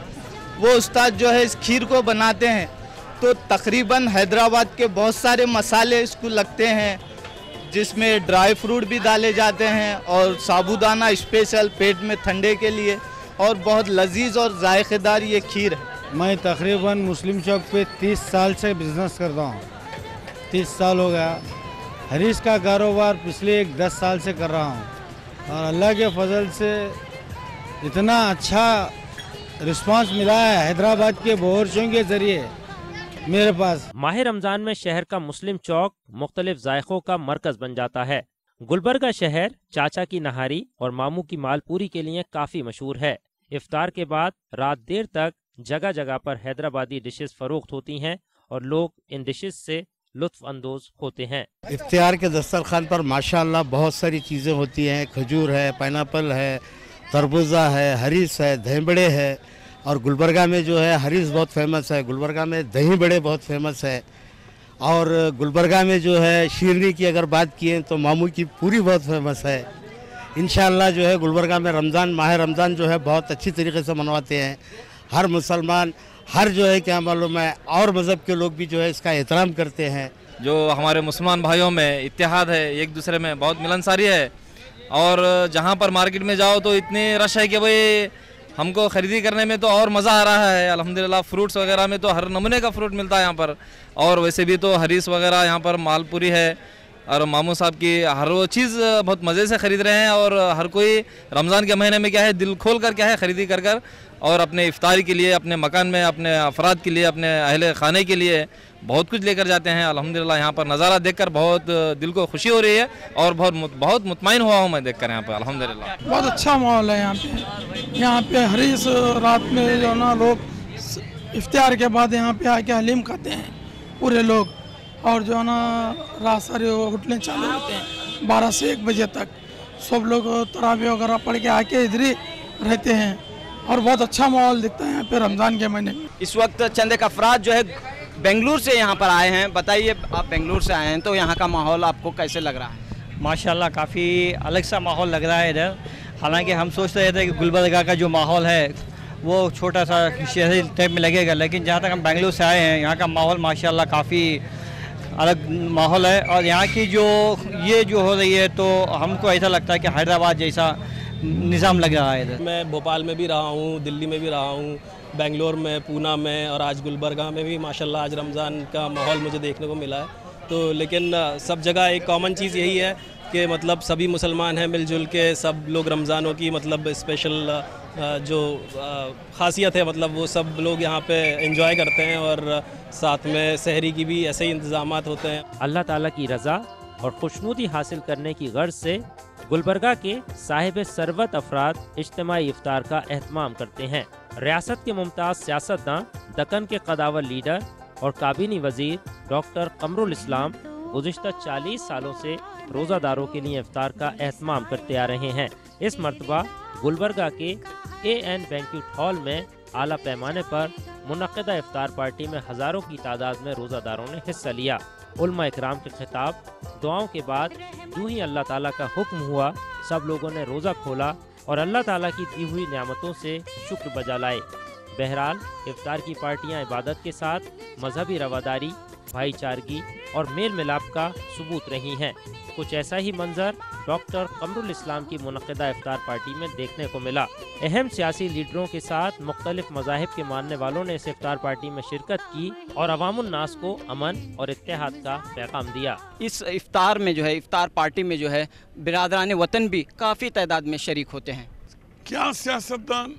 वो उस्ताद जो है इस खीर को बनाते हैं। तो तकरीबन हैदराबाद के बहुत सारे मसाले इसको लगते हैं, जिसमें ड्राई फ्रूट भी डाले जाते हैं और साबूदाना स्पेशल पेट में ठंडे के लिए, और बहुत लजीज और जायकेदार ये खीर है। मैं तकरीबन मुस्लिम चौक पे 30 साल से बिज़नेस करता हूँ। 30 साल हो गया। हरीस का कारोबार पिछले 10 साल से कर रहा हूँ और अल्लाह के फजल से इतना अच्छा रिस्पांस मिला है हैदराबाद के बावर्चियों के ज़रिए मेरे पास। माह रमज़ान में शहर का मुस्लिम चौक मुख्तलिफ जायकों का मरकज बन जाता है। गुलबर्गा शहर चाचा की नहारी और मामू की मालपूरी के लिए काफ़ी मशहूर है। इफ्तार के बाद रात देर तक जगह जगह पर हैदराबादी डिशेस फरोख्त होती हैं और लोग इन डिशेस से लुत्फ अंदोज होते हैं। इफ्तियार के दस्तरखान पर माशाअल्लाह बहुत सारी चीज़ें होती हैं। खजूर है, पाइनएप्पल है, तरबूजा है, हरीस है, दही बड़े है। और गुलबर्गा में जो है हरीस बहुत फेमस है, गुलबर्गा में दही बड़े बहुत फेमस है। और गुलबर्गा में जो है शीरनी की अगर बात किए तो मामू की पूरी बहुत फेमस है। इंशाअल्लाह जो है गुलबर्गा में रमज़ान, माह रमज़ान जो है बहुत अच्छी तरीके से मनवाते हैं। हर मुसलमान, हर जो है क्या मालूम है और मज़हब के लोग भी जो है इसका एहतराम करते हैं। जो हमारे मुसलमान भाइयों में इत्तेहाद है, एक दूसरे में बहुत मिलनसारी है। और जहाँ पर मार्केट में जाओ तो इतनी रश है कि भाई हमको ख़रीदी करने में तो और मज़ा आ रहा है। अल्हम्दुलिल्लाह फ्रूट्स वगैरह में तो हर नमूने का फ्रूट मिलता है यहाँ पर। और वैसे भी तो हरीस वगैरह यहाँ पर मालपूरी है और मामू साहब की हर वो चीज़ बहुत मज़े से ख़रीद रहे हैं। और हर कोई रमज़ान के महीने में क्या है दिल खोल कर क्या है ख़रीदी कर कर और अपने इफ्तारी के लिए, अपने मकान में, अपने अफराद के लिए, अपने अहले खाने के लिए बहुत कुछ लेकर जाते हैं। अल्हम्दुलिल्लाह यहाँ पर नज़ारा देखकर बहुत दिल को खुशी हो रही है और बहुत मुतमईन हुआ हूँ मैं देखकर यहाँ पर। अल्हम्दुलिल्लाह बहुत अच्छा माहौल है यहाँ पे हरीस रात में जो ना लोग इफ्तियार के बाद यहाँ पे आके हलीम खाते हैं पूरे लोग। और जो है ना रात सारे होटलें चालू होते हैं 12 से 1 बजे तक। सब लोग तरावी वगैरह पढ़ के आके इधर ही रहते हैं और बहुत अच्छा माहौल दिखता है यहाँ पे रमज़ान के महीने में। इस वक्त चंद एक अफराद जो है बेंगलुरु से यहाँ पर आए हैं। बताइए, आप बेंगलुरु से आए हैं तो यहाँ का माहौल आपको कैसे लग रहा है? माशाल्लाह काफ़ी अलग सा माहौल लग रहा है इधर। हालांकि हम सोच रहे थे कि गुलबर्गा का जो माहौल है वो छोटा सा शहरी टाइप में लगेगा, लेकिन जहाँ तक हम बेंगलुरु से आए हैं यहाँ का माहौल माशाल्लाह काफ़ी अलग माहौल है। और यहाँ की जो ये जो हो रही है तो हमको ऐसा लगता है कि हैदराबाद जैसा निज़ाम लग रहा है इधर। मैं भोपाल में भी रहा हूँ, दिल्ली में भी रहा हूँ, बेंगलोर में, पूना में और आज गुलबर्गा में भी माशाल्लाह आज रमज़ान का माहौल मुझे देखने को मिला है। तो लेकिन सब जगह एक कॉमन चीज़ यही है कि मतलब सभी मुसलमान हैं मिलजुल के, सब लोग रमज़ानों की मतलब स्पेशल जो ख़ासियत है मतलब वो सब लोग यहाँ पे एंजॉय करते हैं और साथ में सहरी की भी ऐसे ही इंतज़ामात होते हैं। अल्लाह ताला की रज़ा और खुशनुदी हासिल करने की गर्ज से गुलबर्गा के साहिब सरवत अफराद इज्तिमाई इफ्तार का एहतमाम करते हैं। रियासत के मुमताज़ सियासतदान, दक्कन के कदावर लीडर और काबीनी वजीर डॉक्टर कमरुल इस्लाम गुज़िश्ता 40 सालों से रोज़ादारों के लिए इफ्तार का एहतमाम करते आ रहे हैं। इस मरतबा गुलबर्गा के AN बैंक्वेट हॉल में आला पैमाने पर मुनक़्क़िदा इफ्तार पार्टी में हज़ारों की तादाद में रोज़ादारों ने हिस्सा लिया। उलमा इकराम के खिताब, दुआओं के बाद यूँ ही अल्लाह ताला का हुक्म हुआ, सब लोगों ने रोज़ा खोला और अल्लाह ताला की दी हुई नेमतों से शुक्र बजा लाए। बहरहाल इफ्तार की पार्टियां इबादत के साथ मजहबी रवादारी, भाईचारगी और मेल मिलाप का सबूत रही हैं। कुछ ऐसा ही मंजर डॉक्टर कमरुल इस्लाम की मुनक़्क़िदा इफ्तार पार्टी में देखने को मिला। अहम सियासी लीडरों के साथ मुख्तलिफ मज़ाहिब के मानने वालों ने इस इफ्तार पार्टी में शिरकत की और अवामुन नास को अमन और इत्तेहाद का पैगाम दिया। इस इफ्तार में जो है, इफ्तार पार्टी में जो है बिरादरान वतन भी काफ़ी तादाद में शरीक होते हैं। क्या सियासतदान,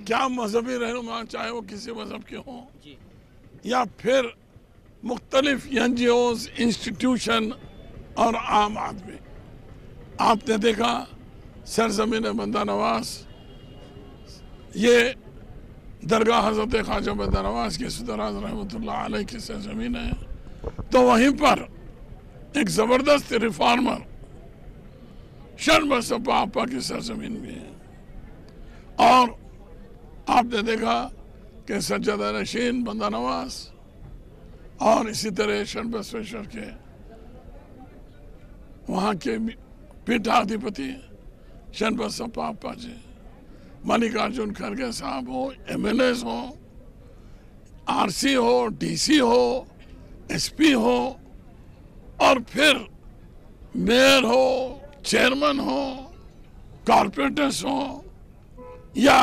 क्या मजहबी रहनुमा, चाहे वो किसी मजहब के हों या फिर मुख्तलिफ NGOs, इंस्टीट्यूशन और आम आदमी, आपने देखा सरजमीन बंदा नवाज, ये दरगाह हज़रत ख्वाजा बंदा नवाज के सुदराज रहमतुल्लाह अलैह की सरजमीन है। तो वहीं पर एक ज़बरदस्त रिफॉर्मर शरबसपा आपा की सरजमीन भी है। और आपने देखा कि सज्जादा नशीन बंदा नवाज और इसी तरह शरबसवेश्वर के वहाँ के पीठाधिपति शरबसपा आपा जी, मल्लिकार्जुन खड़गे साहब हो, MLAs हो, RC हो, DC हो, SP हो और फिर मेयर हो, चेयरमैन हो, कॉर्पोरेटर्स हो या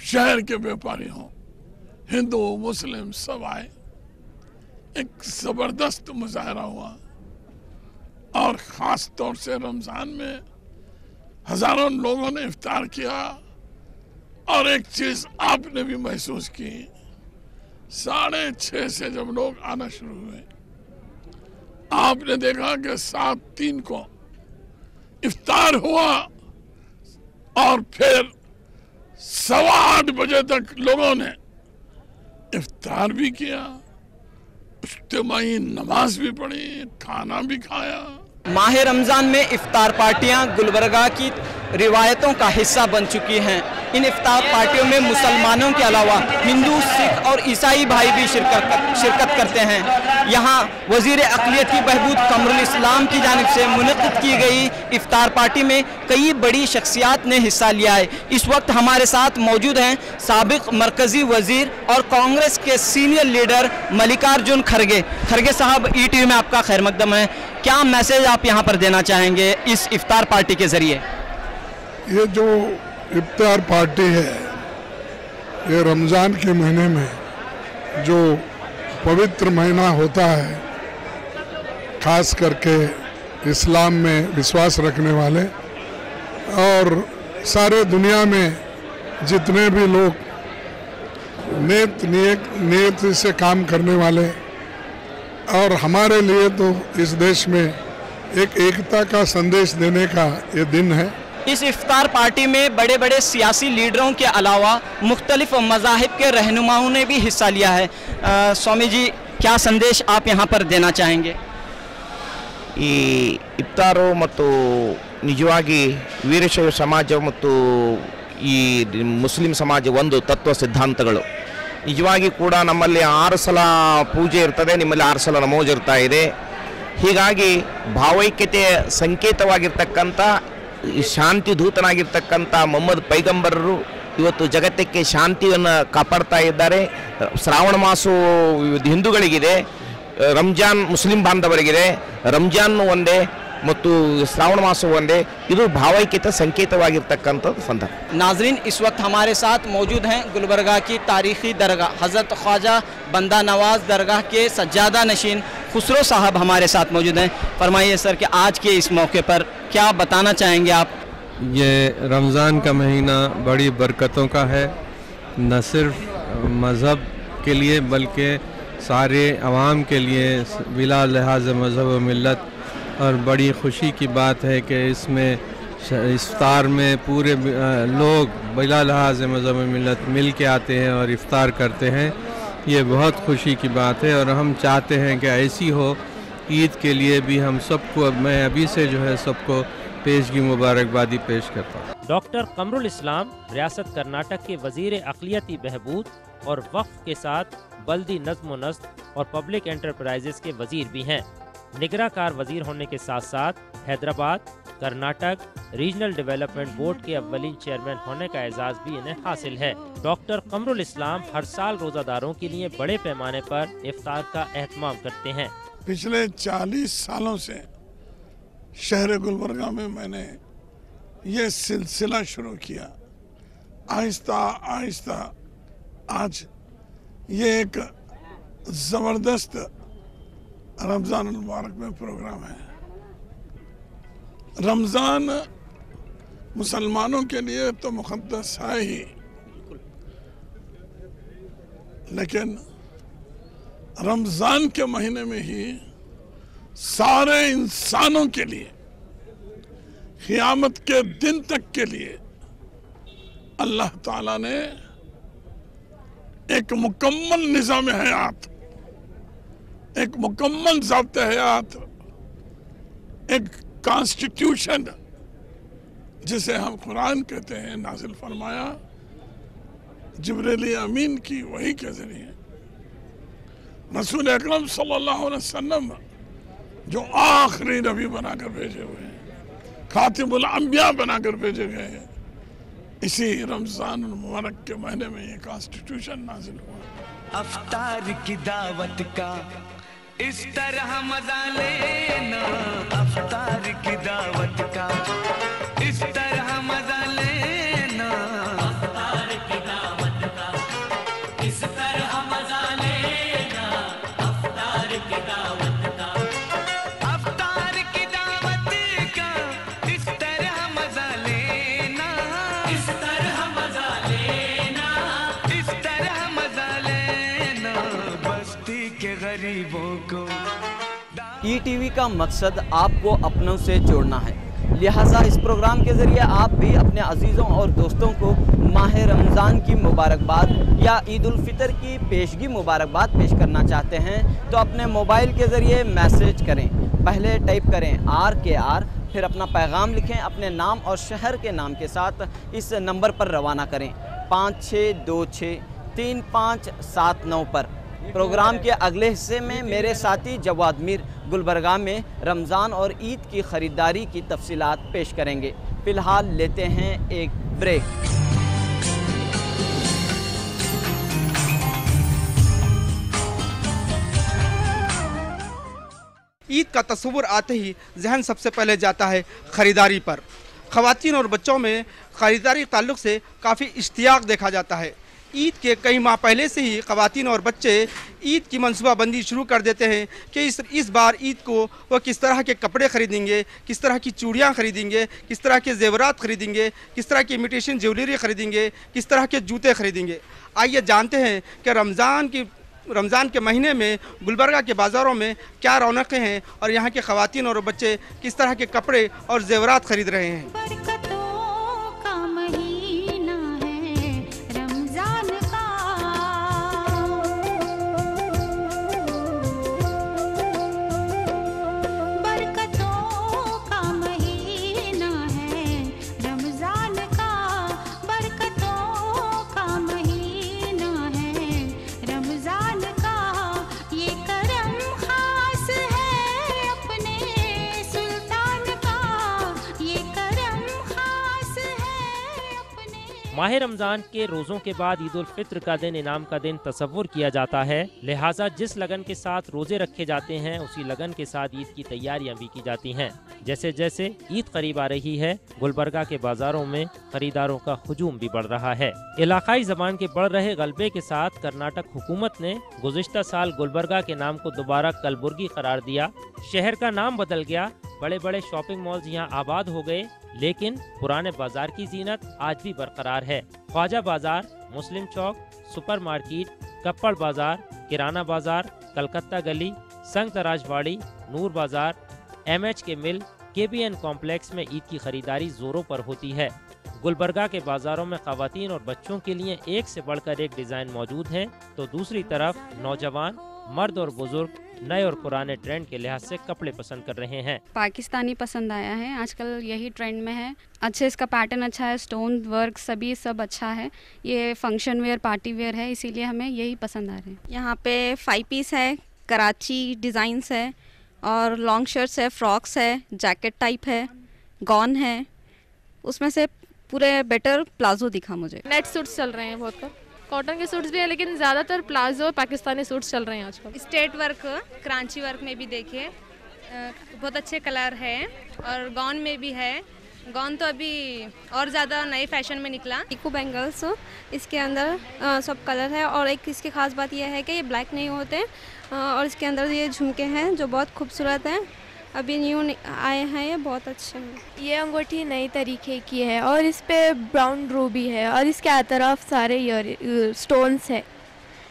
शहर के व्यापारी हो, हिंदू मुस्लिम सब आए। एक ज़बरदस्त मुजाहरा हुआ और ख़ास तौर से रमज़ान में हज़ारों लोगों ने इफ्तार किया। और एक चीज़ आपने भी महसूस की, 6:30 से जब लोग आना शुरू हुए, आपने देखा कि 7:03 को इफ्तार हुआ और फिर 8:15 बजे तक लोगों ने इफ्तार भी किया, इज्तिमाई नमाज भी पढ़ी, खाना भी खाया। माह रमज़ान में इफ्तार पार्टियां गुलबर्गा की रिवायतों का हिस्सा बन चुकी हैं। इन इफ्तार पार्टियों में मुसलमानों के अलावा हिंदू, सिख और ईसाई भाई भी शिरकत करते हैं। यहाँ वज़ीर अक़लियत की बहबूद कमरुल इस्लाम की जानिब से मुनक़्क़िद की गई इफ्तार पार्टी में कई बड़ी शख्सियात ने हिस्सा लिया है। इस वक्त हमारे साथ मौजूद हैं साबिक़ मरकज़ी वज़ीर और कांग्रेस के सीनियर लीडर मल्लिकार्जुन खड़गे साहब, ETV में आपका खैर मकदम है। क्या मैसेज आप यहाँ पर देना चाहेंगे इस इफ्तार पार्टी के ज़रिए? ये जो इफ्तार पार्टी है, ये रमज़ान के महीने में जो पवित्र महीना होता है, खास करके इस्लाम में विश्वास रखने वाले और सारे दुनिया में जितने भी लोग नेत से काम करने वाले, और हमारे लिए तो इस देश में एक एकता का संदेश देने का ये दिन है। इस इफ्तार पार्टी में बड़े बड़े सियासी लीडरों के अलावा मुख्तलिफ मज़ाहिब के रहनुमाओं ने भी हिस्सा लिया है। स्वामी जी, क्या संदेश आप यहाँ पर देना चाहेंगे? ಈ ಇಫ್ತಾರು ಮತ್ತು ನಿಜವಾಗಿ ವೀರಶೈವ ಸಮಾಜ ಮತ್ತು ಈ ಮುಸ್ಲಿಂ ಸಮಾಜ ಒಂದು ತತ್ವ ಸಿದ್ಧಾಂತಗಳು ನಿಜವಾಗಿ ಕೂಡ ನಮ್ಮಲ್ಲಿ 6 ಸಲ ಪೂಜೆ ಇರ್ತದೆ, ನಿಮ್ಮಲ್ಲಿ 6 ಸಲ ನಮಾಜ್ ಇರ್ತಾ ಇದೆ. ಹೀಗಾಗಿ ಭಾವೈಕ್ಯತೆಯ ಸಂಕೇತವಾಗಿರ್ತಕ್ಕಂಥ ಶಾಂತಿ ದೂತನಾಗಿರ್ತಕ್ಕಂಥ ಮೊಹಮ್ಮದ್ ಪೈಗಂಬರರು ಇವತ್ತು ಜಗತ್ತಕ್ಕೆ ಶಾಂತಿಯನ್ನು ಕಾಪಾಡ್ತಾ ಇದ್ದಾರೆ. ಶ್ರಾವಣ ಮಾಸವು ಹಿಂದೂಗಳಿಗಿದೆ, ರಂಜಾನ್ ಮುಸ್ಲಿಂ ಬಾಂಧವರಿಗಿದೆ. ರಂಜಾನ್ ಒಂದೇ ಮತ್ತು ಶ್ರಾवण मास ಒಂದೇ. ಇದು ಭಾವೈಕ್ಯತೆ ಸಂಕೇತವಾಗಿರ್ತಕ್ಕಂಥದ್ದು ಸಂದರ್ಭ. नाजरीन, इस वक्त हमारे साथ मौजूद हैं गुलबर्गा की तारीखी दरगाह हज़रत ख्वाजा बंदा नवाज दरगाह के सज्जादा नशीन खुसरो साहब हमारे साथ मौजूद हैं। फरमाइए सर कि आज के इस मौके पर क्या बताना चाहेंगे आप? ये रमज़ान का महीना बड़ी बरकतों का है, न सिर्फ मज़हब के लिए बल्कि सारे आवाम के लिए बिला लिहाज मज़हब व मिल्लत। और बड़ी खुशी की बात है कि इसमें इफ्तार में पूरे लोग बिला लिहाज मज़हब व मिल्लत मिल के आते हैं और इफ्तार करते हैं। ये बहुत खुशी की बात है और हम चाहते हैं कि ऐसी हो। ईद के लिए भी हम सबको, मैं अभी से जो है सबको पेशगी मुबारकबादी पेश करता हूँ। डॉक्टर कमरुल इस्लाम रियासत कर्नाटक के वजीर अक़लियती बहबूद और वक्फ के साथ बल्दी नज़्म व नस्क और पब्लिक एंटरप्राइजेस के वजीर भी हैं। निगराकार वजीर होने के साथ साथ Hyderabad Karnataka regional development board के अव्वलीन चेयरमैन होने का एजाज़ भी इन्हें हासिल है। डॉक्टर कमरुल इस्लाम हर साल रोज़ादारों के लिए बड़े पैमाने पर इफ्तार का एहतमाम करते हैं। पिछले 40 सालों से शहर गुलबर्गा में मैंने ये सिलसिला शुरू किया। आहिस्ता आहिस्ता आज ये एक ज़बरदस्त रमज़ान मुबारक में प्रोग्राम है। रमज़ान मुसलमानों के लिए तो मुक़द्दस है ही, लेकिन रमज़ान के महीने में ही सारे इंसानों के लिए क़यामत के दिन तक के लिए अल्लाह ताला ने एक मुकम्मल निज़ाम हयात, एक मुकम्मल ज़ाब्ते हयात, एक कॉन्स्टिट्यूशन जिसे हम कुरान कहते हैं नाजिल फरमाया जिब्रील अमीन की वही के जरिए। रसूल अकरम सल्लल्लाहु अलैहि वसल्लम जो आखिरी नबी बनाकर भेजे हुए हैं, खातिमुल अंबिया बनाकर भेजे गए हैं, इसी रमज़ान मुबारक के महीने में ये कॉन्स्टिट्यूशन नाजिल हुआ। अफ्तार की दावत का इस तरह मजा लेना, अफ्तार की दावत का इस तरह मजा लेना, अफ्तार की दावत का इस तरह मजा लेना, अफ्तार की दावत का, अफ्तार की दावत का इस तरह मजा लेना, इस तरह मजा लेना, इस तरह मजा लेना, बस्ती के गरीबों को। ईटीवी का मकसद आपको अपनों से जोड़ना है, लिहाजा इस प्रोग्राम के ज़रिए आप भी अपने अजीज़ों और दोस्तों को माह रमज़ान की मुबारकबाद या ईद उल फितर की पेशगी मुबारकबाद पेश करना चाहते हैं तो अपने मोबाइल के ज़रिए मैसेज करें। पहले टाइप करें RKR, फिर अपना पैगाम लिखें, अपने नाम और शहर के नाम के साथ इस नंबर पर रवाना करें 56263579 पर। प्रोग्राम के अगले हिस्से में मेरे साथी जवाद मीर गुलबर्गा में रमज़ान और ईद की ख़रीदारी की तफसीलात पेश करेंगे। फ़िलहाल लेते हैं एक ब्रेक। ईद का तस्वुर आते ही जहन सबसे पहले जाता है ख़रीदारी पर। ख़वातीन और बच्चों में ख़रीदारी के ताल्लुक़ से काफ़ी इश्तियाक देखा जाता है। ईद के कई माह पहले से ही ख़वातीन और बच्चे ईद की मनसूबाबंदी शुरू कर देते हैं कि इस बार ईद को वह किस तरह के कपड़े ख़रीदेंगे, किस तरह की चूड़ियाँ ख़रीदेंगे, किस तरह के ज़ेवरात ख़रीदेंगे, किस तरह की इमिटेशन ज्वेलरी ख़रीदेंगे, किस तरह के जूते ख़रीदेंगे। आइए जानते हैं कि रमज़ान के महीने में गुलबर्गा के बाज़ारों में क्या रौनकें हैं और यहाँ के ख़वातीन और बच्चे किस तरह के कपड़े और ज़ेवरात ख़रीद रहे हैं। माह रमज़ान के रोज़ों के बाद ईद उल फित्र का दिन इनाम का दिन तस्वुर किया जाता है, लिहाजा जिस लगन के साथ रोज़े रखे जाते हैं उसी लगन के साथ ईद की तैयारियां भी की जाती हैं। जैसे जैसे ईद करीब आ रही है, गुलबर्गा के बाजारों में खरीदारों का हुजूम भी बढ़ रहा है। इलाकाई ज़बान के बढ़ रहे गलबे के साथ कर्नाटक हुकूमत ने गुज़िश्ता साल गुलबर्गा के नाम को दोबारा कलबुर्गी करार दिया। शहर का नाम बदल गया, बड़े बड़े शॉपिंग मॉल्स यहाँ आबाद हो गए, लेकिन पुराने बाजार की जीनत आज भी बरकरार है। ख्वाजा बाजार, मुस्लिम चौक, सुपर मार्केट, कप्पड़ बाजार, किराना बाजार, कलकत्ता गली, संग तराजवाड़ी, नूर बाजार, MH के मिल, KBN कॉम्प्लेक्स में ईद की खरीदारी जोरों पर होती है। गुलबर्गा के बाजारों में खवातीन और बच्चों के लिए एक से बढ़कर एक डिज़ाइन मौजूद है, तो दूसरी तरफ नौजवान, मर्द और बुजुर्ग नए और पुराने ट्रेंड के लिहाज से कपड़े पसंद कर रहे हैं। पाकिस्तानी पसंद आया है, आजकल यही ट्रेंड में है। अच्छे, इसका पैटर्न अच्छा है, स्टोन वर्क सभी सब अच्छा है। ये फंक्शन वेयर, पार्टी वेयर है, इसीलिए हमें यही पसंद आ रहे हैं। यहाँ पे 5 पीस है, कराची डिज़ाइंस है और लॉन्ग शर्ट्स है, फ्रॉक्स है, जैकेट टाइप है, गॉन है। उसमें से पूरे बेटर प्लाजो दिखा मुझे। नेट सूट्स चल रहे हैं बहुत का, कॉटन के सूट्स भी है, लेकिन ज़्यादातर प्लाजो पाकिस्तानी सूट्स चल रहे हैं आजकल। स्टेट वर्क, कराची वर्क में भी देखिए बहुत अच्छे कलर है और गॉन में भी है। गॉन तो अभी और ज़्यादा नए फैशन में निकला। इको बैंगल्स, इसके अंदर सब कलर है और एक इसकी ख़ास बात यह है कि ये ब्लैक नहीं होते और इसके अंदर ये झुमके हैं जो बहुत खूबसूरत हैं, अभी न्यू आए हैं, ये बहुत अच्छे हैं। ये अंगूठी नई तरीके की है और इस पे ब्राउन रूबी है और इसके तरफ सारे स्टोन्स है,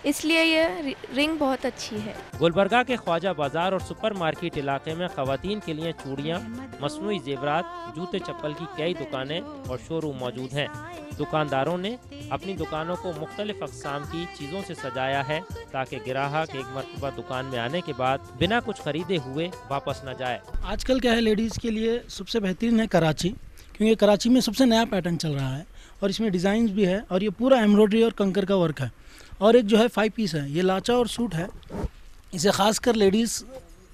इसलिए ये रिंग बहुत अच्छी है। गुलबर्गा के ख्वाजा बाजार और सुपर मार्केट इलाके में खवातीन के लिए चूड़ियाँ, मसनूई जेवरात, जूते चप्पल की कई दुकानें और शोरूम मौजूद हैं। दुकानदारों ने अपनी दुकानों को मुख्तलिफ अक़साम की चीज़ों से सजाया है ताकि ग्राहक एक मरतबा दुकान में आने के बाद बिना कुछ खरीदे हुए वापस न जाए। आजकल क्या है, लेडीज़ के लिए सबसे बेहतरीन है कराची, क्योंकि कराची में सबसे नया पैटर्न चल रहा है और इसमें डिज़ाइन भी है और ये पूरा एम्ब्रॉयडरी और कंकर का वर्क है। और एक जो है 5 पीस है, ये लाचा और सूट है, इसे ख़ासकर लेडीज़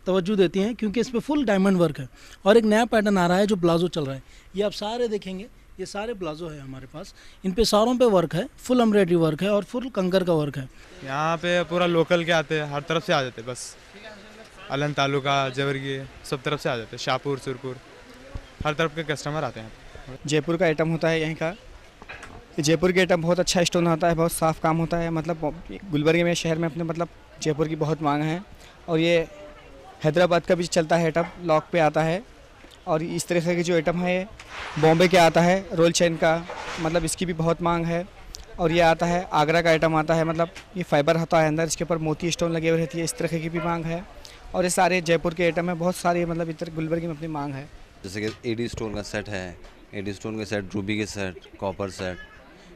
तवज्जो देती हैं क्योंकि इस पर फुल डायमंड वर्क है। और एक नया पैटर्न आ रहा है जो प्लाजो चल रहा है, ये आप सारे देखेंगे, ये सारे प्लाजो है हमारे पास, इन पे सारों पे वर्क है, फुल एम्ब्रॉयडरी वर्क है और फुल कंकर का वर्क है। यहाँ पे पूरा लोकल के आते हैं, हर तरफ से आ जाते हैं, बस अलन तालुका, जवरगी, सब तरफ से आ जाते हैं, शाहपुर, सुरपुर, हर तरफ के कस्टमर आते हैं। जयपुर का आइटम होता है यहीं का, जयपुर के आइटम बहुत अच्छा स्टोन होता है, बहुत साफ़ काम होता है। मतलब गुलबर्गे में शहर में अपने मतलब जयपुर की बहुत मांग है और ये हैदराबाद का भी चलता है आइटम, लॉक पे आता है। और इस तरह के जो आइटम है बॉम्बे के आता है, रोल चेन का, मतलब इसकी भी बहुत मांग है। और ये आता है आगरा का आइटम आता है, मतलब ये फाइबर होता है अंदर, इसके ऊपर मोती स्टोन लगे हुए रहती है, इस तरह की भी मांग है। और ये सारे जयपुर के आइटम है, बहुत सारे मतलब इधर गुलबर्गे में अपनी मांग है। जैसे कि एडी स्टोन का सेट है, एडी स्टोन के सेट, रूबी के सेट, कॉपर सेट,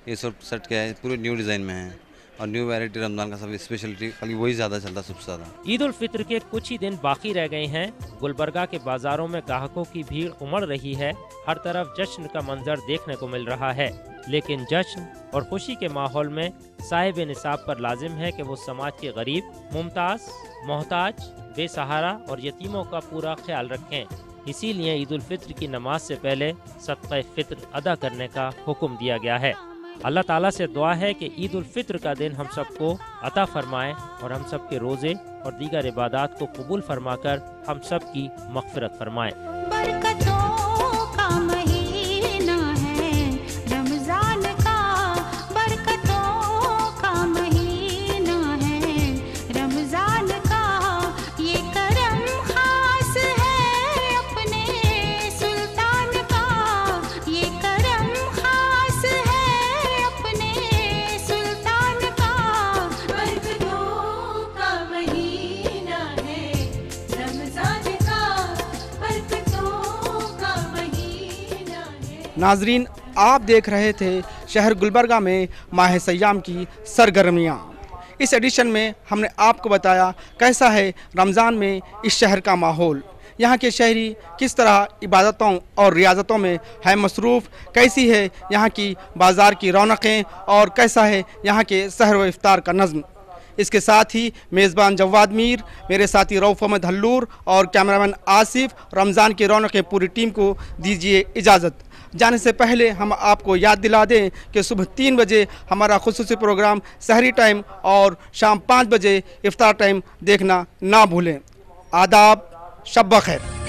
ये सब सेट क्या है पूरे न्यू डिज़ाइन में है और न्यू वैरायटी रमज़ान का सब स्पेशलिटी खाली वही ज़्यादा चलता है सबसे ज़्यादा। ईद उल फित्र के कुछ ही दिन बाकी रह गए हैं। गुलबर्गा के बाजारों में ग्राहकों की भीड़ उमड़ रही है, हर तरफ जश्न का मंजर देखने को मिल रहा है। लेकिन जश्न और खुशी के माहौल में साहिब निसाब पर लाजिम है कि वो समाज के गरीब, मुमताज़, मोहताज, बेसहारा और यतीमों का पूरा ख्याल रखें। इसीलिए ईद उल फित्र की नमाज से पहले सदक़ा फित्र अदा करने का हुक्म दिया गया है। अल्लाह ताला से दुआ है कि ईद उल फित्र का दिन हम सबको अता फरमाए और हम सब के रोज़े और दीगर इबादत को कबूल फरमाकर हम सब की मग़फ़िरत फरमाए। नाजरीन, आप देख रहे थे शहर गुलबर्गा में माह सयाम की सरगर्मियाँ। इस एडिशन में हमने आपको बताया कैसा है रमज़ान में इस शहर का माहौल, यहाँ के शहरी किस तरह इबादतों और रियाजतों में है मसरूफ़, कैसी है यहाँ की बाज़ार की रौनकें और कैसा है यहाँ के सहर व इफ्तार का नज़्म। इसके साथ ही मेज़बान जवाद मीर, मेरे साथी रऊफ़ अहमद हल्लूर और कैमरामैन आसिफ, रमज़ान की रौनकें पूरी टीम को दीजिए इजाज़त। जाने से पहले हम आपको याद दिला दें कि सुबह 3 बजे हमारा खुसूसी प्रोग्राम सहरी टाइम और शाम 5 बजे इफ्तार टाइम देखना ना भूलें। आदाब, शब बखैर।